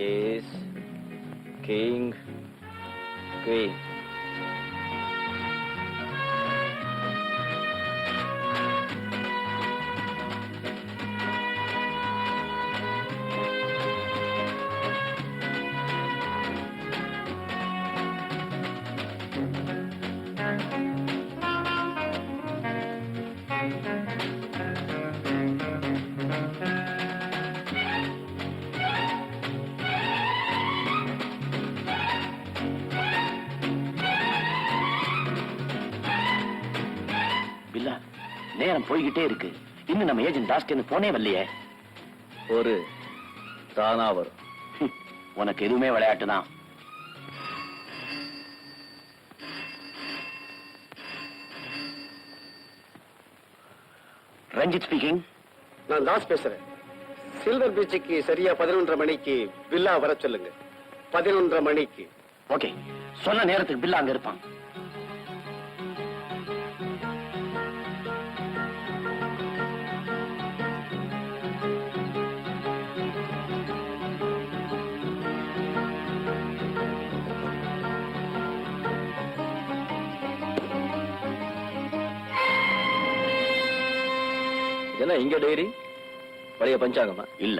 Ace king queen. நேரம் போய்கிட்டே இருக்கு. இன்னும் நம்ம ஏஜென்ட் டாஸ்க்கு போனே வரலையே. ஒரு தானா வரும். உனக்கு எதுவுமே விளையாட்டு தான். ரஞ்சித் ஸ்பீக்கிங். நான் தாஸ் பேசுறேன். சில்வர் பீச்சுக்கு சரியா 11:30 மணிக்கு பில்லா வர சொல்லுங்க. 11:30 மணிக்கு. ஓகே, சொன்ன நேரத்துக்கு பில்லா அங்க இருப்பான். என்ன இங்க டைரி? பழைய பஞ்சாங்கமா? இல்ல,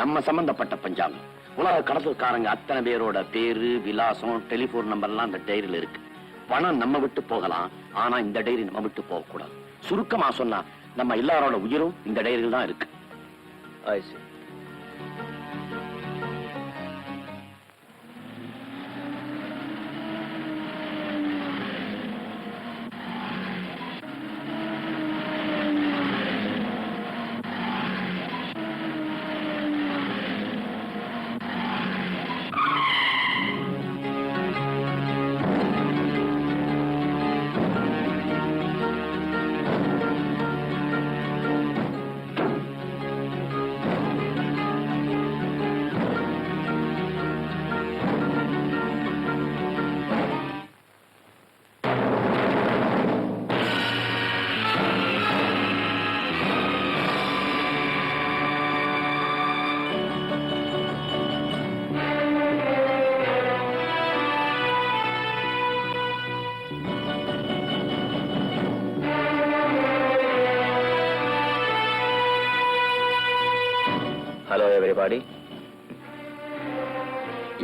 நம்ம சம்பந்தப்பட்ட பஞ்சாங்கம். உலக கடத்தல்காரங்க அத்தனை பேரோட பேரு, விலாசம், டெலிபோன் நம்பர் எல்லாம் இந்த டைரியில இருக்கு. பணம் நம்ம விட்டு போகலாம், ஆனா இந்த டைரி நம்ம விட்டு போக கூடாது. சுருக்கமா சொன்னா நம்ம எல்லாரோட உயிரும் இந்த டைரியில் தான் இருக்கு. I see. ஹலோ எவரிபாடி.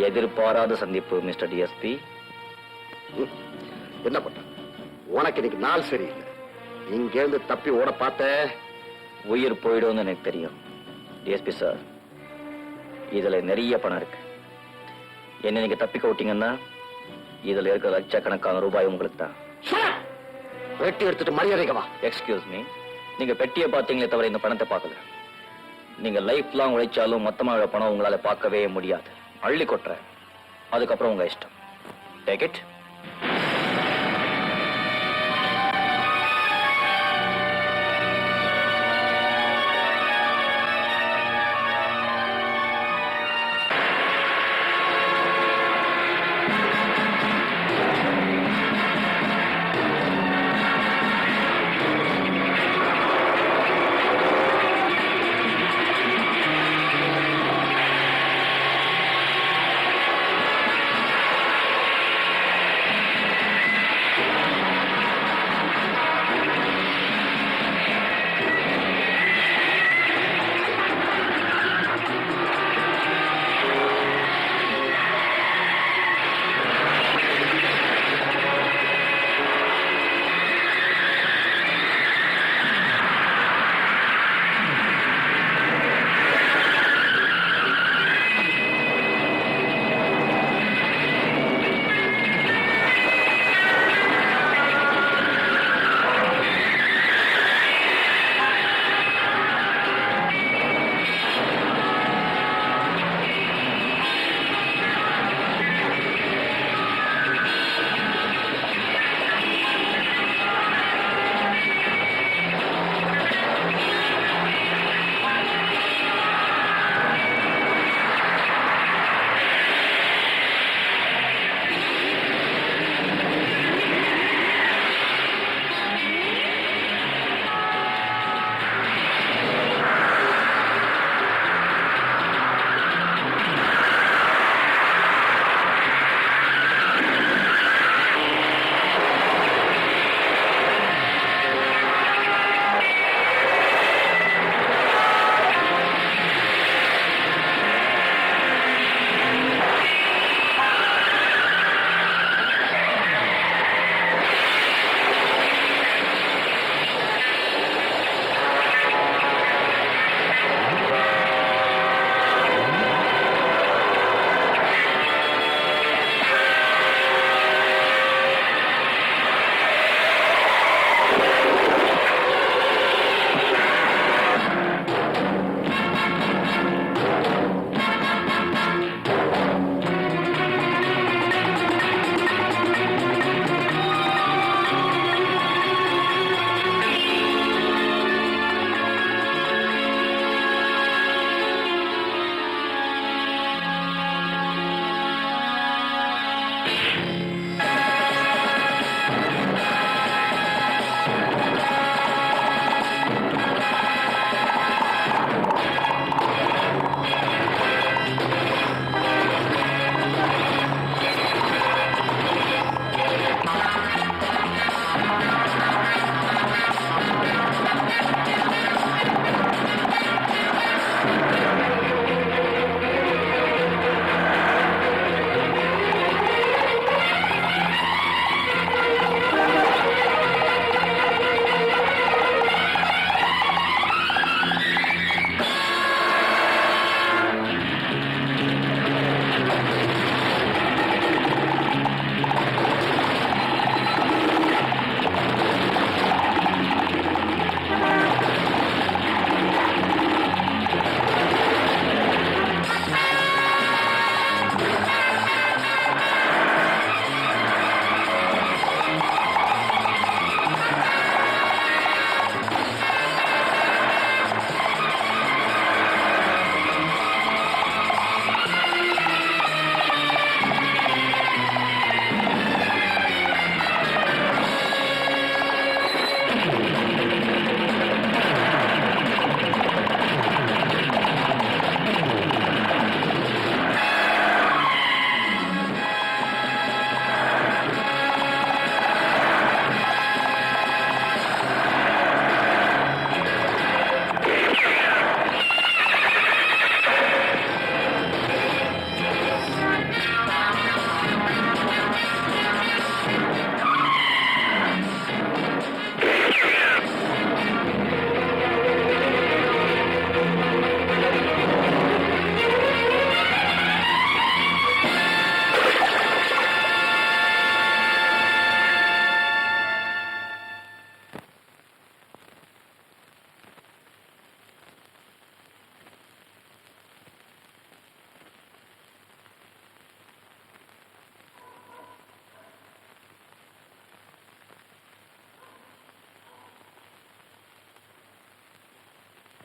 எதிர்பாராத சந்திப்பு மிஸ்டர் டிஎஸ்பி. என்ன பண்ண? உனக்கு இன்னைக்கு நாள் சரியில்லை. இங்க இருந்து தப்பி ஓட பார்த்த உயிர் போயிடும்னு எனக்கு தெரியும். டிஎஸ்பி சார், இதுல நிறைய பணம் இருக்கு. என்ன நீங்க தப்பிக்க விட்டீங்கன்னா இதுல இருக்கிற லட்சக்கணக்கான ரூபாய் உங்களுக்கு தான். வெட்டி எடுத்துட்டு மரியாதைக்கு வா. எக்ஸ்கியூஸ் மீ, நீங்க பெட்டியை பார்த்தீங்களே தவிர இந்த பணத்தை பார்க்கல. நீங்க லைஃப் லாங் உழைச்சாலும் மொத்தமாக பணம் உங்களால பார்க்கவே முடியாது. அள்ளி கொட்டுறேன், அதுக்கப்புறம் உங்க இஷ்டம். Take it.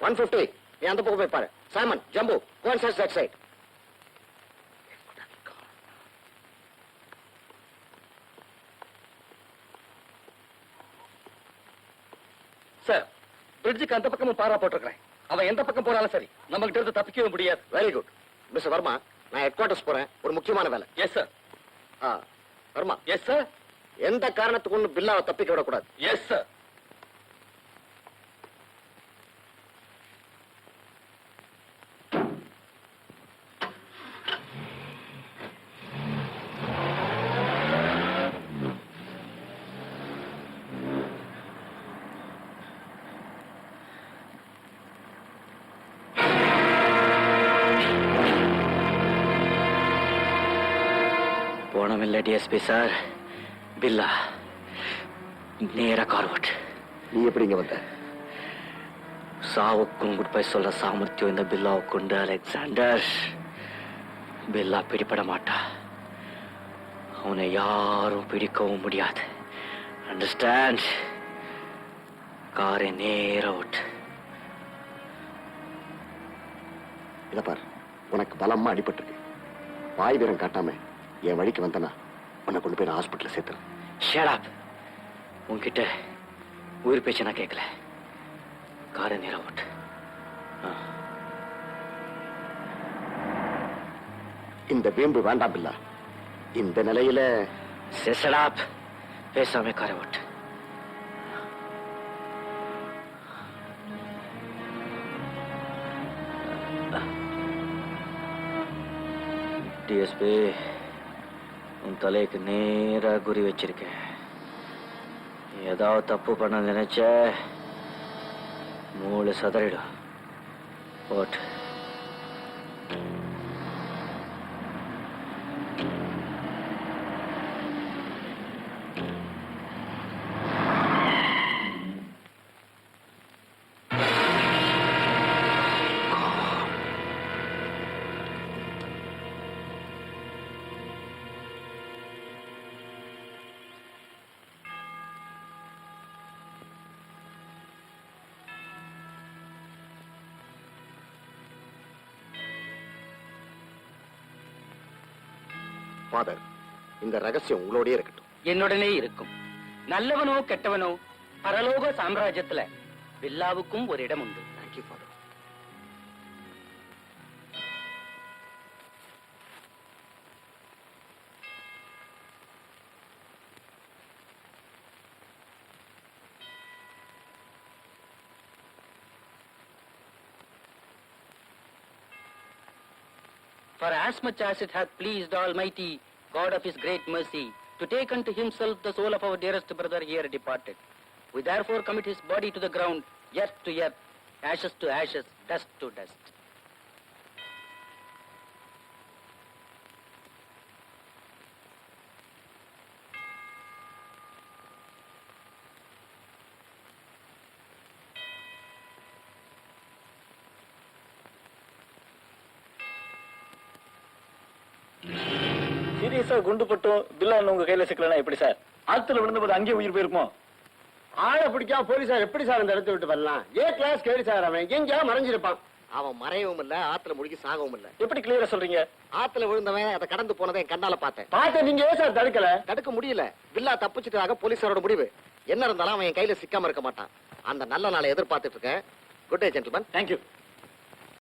150. நீ அந்த பக்கம் போய் பாரு. சாமன், Jambu, go and search that side. Sir, பிரிட்ஜுக்கு அந்த பக்கமும் பாரா போட்டிருக்கிறேன். அவன் எந்த பக்கம் போனாலும் சரி, நம்ம கிட்ட இருந்து தப்பிக்கவே முடியாது. Very good. மிஸ்டர் வர்மா, நான் ஹெட் குவார்டர்ஸ் போறேன். ஒரு முக்கியமான வேலை. Yes sir. Varma, yes sir. எந்த காரணத்துக்கு ஒண்ணு பில்லாவை தப்பிக்க விடக்கூடாது. Yes sir. போனமில்லை டிஎஸ்பி சார். பில்லா நேரா கார்வட். நீ எப்படி இங்க வந்த? சாவுக்கும் குட் பை சொல்ற சாமர்த்தியம் இந்த பில்லாவுக்கு உண்டு அலெக்சாண்டர். பில்லா பிடிபட மாட்டா. அவனை யாரும் பிடிக்கவும் முடியாது. அண்டர்ஸ்டாண்ட்? காரை நேரா ஓட்டு. இத பார், உனக்கு பலமா அடிபட்டிருக்கு. வாய் வீரம் காட்டாம என் வழிக்கு வந்தனா உன்னை கொண்டு போய் ஹாஸ்பிட்டல் சேர்த்துறேன். Shut up. உன்கிட்ட உயிர் பேச்ச நான் கேட்கல. காரை நேரா ஓட்டு. இந்த வீம்பு வேண்டாம் பில்லா. இந்த நிலையில செசடாப். பேசாம காரை ஓட்டு. டிஎஸ்பி, உன் தலைக்கு நேரா குறி வச்சிருக்கேன். ஏதாவது தப்பு பண்ண நினைச்ச மூளை சதறிடும். ஓட்டு. ஃபாதர், இந்த ரகசியம் உங்களோடயே இருக்கட்டும். என்னுடனே இருக்கும். நல்லவனோ கெட்டவனோ பரலோக சாம்ராஜ்யத்துல பில்லாவுக்கும் ஒரு இடம் உண்டு. Thank you father. For as much as it hath pleased Almighty God of His great mercy to take unto Himself the soul of our dearest brother here departed, we therefore commit his body to the ground, earth to earth, ashes to ashes, dust to dust. சீரியஸா குண்டு பட்டும் பில்லா உங்க கையில சிக்கலனா எப்படி sir? ஆத்துல விழுந்தபோது அங்கேயே உயிர் போயிருக்குமோ? ஆளை பிடிக்காம போலீஸார் எப்படி சார் இந்த இடத்த விட்டு வரலாம்? கிளாஸ் கேடு சார். அவன் எங்கேயா மறைஞ்சிருப்பான். அவன் மறையவும் இல்ல, ஆத்துல முழுகி சாகவும் இல்ல. எப்படி கிளியரா சொல்றீங்க? ஆத்துல விழுந்தவன் அதை கடந்து போனதை என் கண்ணால பார்த்தேன். நீங்க ஏன் சார் தடுக்கல? தடுக்க முடியல. பில்லா தப்பிச்சிட்டாக போலீஸாரோட முடிவு. என்ன இருந்தாலும் அவன் என் கையில சிக்காம இருக்க மாட்டான். அந்த நல்ல நாளை எதிர்பார்த்துட்டு இருக்கேன். Good day gentleman. தேங்க்யூ.